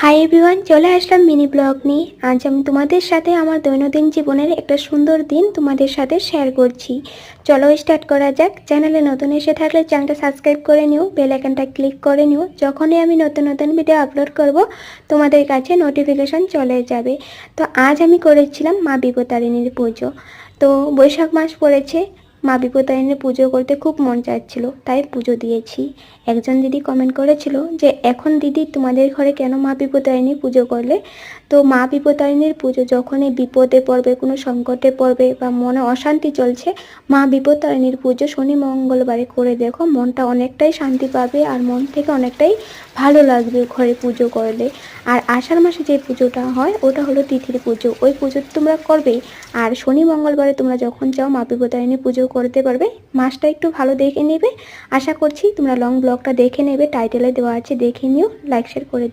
Hi everyone, চলে আসলাম mini blog নিয়ে। আজ আমি তোমাদের সাথে আমার দৈনন্দিন জীবনের একটা সুন্দর দিন তোমাদের সাথে শেয়ার করছি। চলো স্টার্ট করা যাক। চ্যানেলে নতুন এসে থাকলে চ্যানেলটা সাবস্ক্রাইব করে নিও, বেল আইকনটা ক্লিক করে নিও। যখনই আমি নতুন নতুন ভিডিও আপলোড করব তোমাদের কাছে নোটিফিকেশন চলে যাবে। তো আজ আমি করেছিলাম মা বিপত্তারিণীর পুজো। তো বৈশাখ মাস পড়েছে, মা বিপত্তারিণীর পুজো করতে খুব মন চাচ্ছিল, তাই পুজো দিয়েছি। একজন দিদি কমেন্ট করেছিল যে এখন দিদি তোমাদের ঘরে কেন মা বিপত্তারিণী পুজো করলে। তো মা বিপত্তারিণীর পুজো যখনই বিপদে পড়বে, কোনো সংকটে পড়বে বা মনে অশান্তি চলছে, মা বিপত্তারিণীর পুজো শনি মঙ্গলবারে করে দেখো, মনটা অনেকটাই শান্তি পাবে আর মন থেকে অনেকটাই ভালো লাগবে ঘরে পুজো করলে। আর আষাঢ় মাসে যে পুজোটা হয় ওটা হলো তিথির পুজো, ওই পুজো তোমরা করবেই। আর শনি মঙ্গলবারে তোমরা যখন চাও মা বিপত্তারিণী পুজো করতে পারবে। মাসটা একটু ভালো দেখে নেবে। আশা করছি তোমরা লং ব্লগটা দেখে নেবে, টাইটেলে দেওয়া আছে, দেখে নিও, লাইক শেয়ার করে দিও।